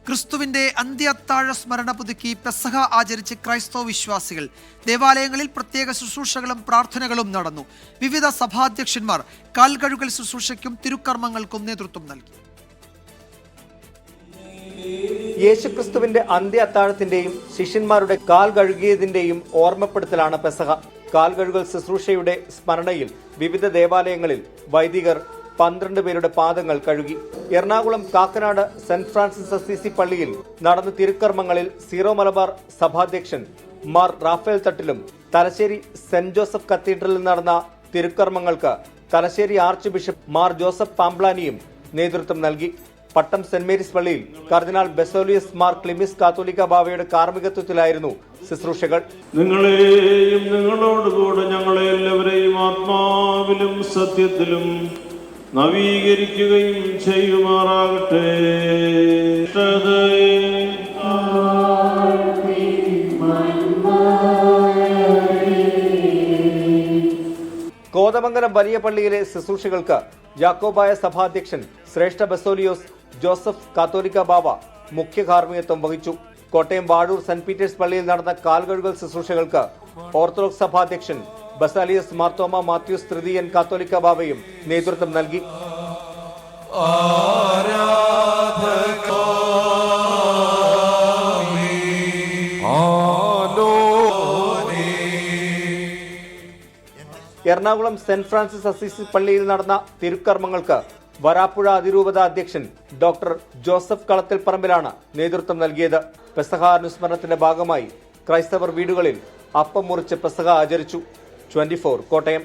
ക്രിസ്തുവിന്റെ അന്ത്യത്താഴ സ്മരണ പുതുക്കി പെസഹ ആചരിച്ച് ക്രൈസ്തവ വിശ്വാസികൾ. ദേവാലയങ്ങളിൽ പ്രത്യേക ശുശ്രൂഷകളും പ്രാർത്ഥനകളും നടന്നു. വിവിധ സഭാധ്യക്ഷന്മാർ കാൽകഴുകൽ ശുശ്രൂഷയ്ക്കും തിരുക്കർമ്മങ്ങൾക്കും നേതൃത്വം നൽകി. യേശുക്രിസ്തുവിന്റെ അന്ത്യ അത്താഴത്തിന്റെയും ശിഷ്യന്മാരുടെ കാൽ കഴുകിയതിന്റെയും ഓർമ്മപ്പെടുത്തലാണ് പെസഹ. കാൽകഴുകൽ ശുശ്രൂഷയുടെ സ്മരണയിൽ വിവിധ ദേവാലയങ്ങളിൽ വൈദികർ 12 പേരുടെ പാദങ്ങൾ കഴുകി. Ernakulam Kakkanad saint Francis Assisi പള്ളിയിൽ നടന്ന തിരുക്കർമ്മങ്ങളിൽ സീറോ മലബാർ സഭാധ്യക്ഷൻ മാർ റാഫേൽ തട്ടിലും തലശ്ശേരി സെന്റ് ജോസഫ് കത്തീഡ്രലിൽ നടന്ന തിരുക്കർമ്മങ്ങൾക്ക് Thalassery archbishop Mar Joseph പാംബ്ലാനിയും നേതൃത്വം നൽകി. പട്ടം സെന്റ് മേരീസ് പള്ളിയിൽ കർദിനാൾ ബെസോലിയസ് മാർ ക്ലിമിസ് കാത്തോലിക്ക ബാവയുടെ കാർമ്മികത്വത്തിലായിരുന്നു ശുശ്രൂഷകൾ. നിങ്ങളെയും നിങ്ങളോടുകൂടെ ഞങ്ങളെ എല്ലാവരെയും ആത്മാവിലും സത്യത്തിലും നവീകരിക്കുകയും ചെയ്യുമാറാകട്ടെ. കോതമംഗലം വലിയ പള്ളിയിലെ ശുശ്രൂഷകൾക്ക് യാക്കോബായ സഭാധ്യക്ഷൻ ശ്രേഷ്ഠ ബസോലിയോസ് ജോസഫ് കാത്തോലിക്ക ബാവ മുഖ്യ കാർമ്മികത്വം വഹിച്ചു. കോട്ടയം വാഴൂർ സെന്റ് പീറ്റേഴ്സ് പള്ളിയിൽ നടന്ന കാൽകഴുകൽ ശുശ്രൂഷകൾക്ക് ഓർത്തഡോക്സ് സഭാധ്യക്ഷൻ ബസാലിയസ് മാർത്തോമ മാത്യൂസ് തൃതീയൻ കാത്തോലിക്ക ബാവയും നേതൃത്വം നൽകി. എറണാകുളം സെന്റ് ഫ്രാൻസിസ് അസീസി പള്ളിയിൽ നടന്ന തിരുക്കർമ്മങ്ങൾക്ക് വരാപ്പുഴ അതിരൂപത അധ്യക്ഷൻ ഡോക്ടർ ജോസഫ് കളത്തിൽ പറമ്പിലാണ് നേതൃത്വം നൽകിയത്. പെസഹ അനുസ്മരണത്തിന്റെ ഭാഗമായി ക്രൈസ്തവർ വീടുകളിൽ അപ്പം മുറിച്ച് പെസഹ ആചരിച്ചു. 24 കോട്ടയം.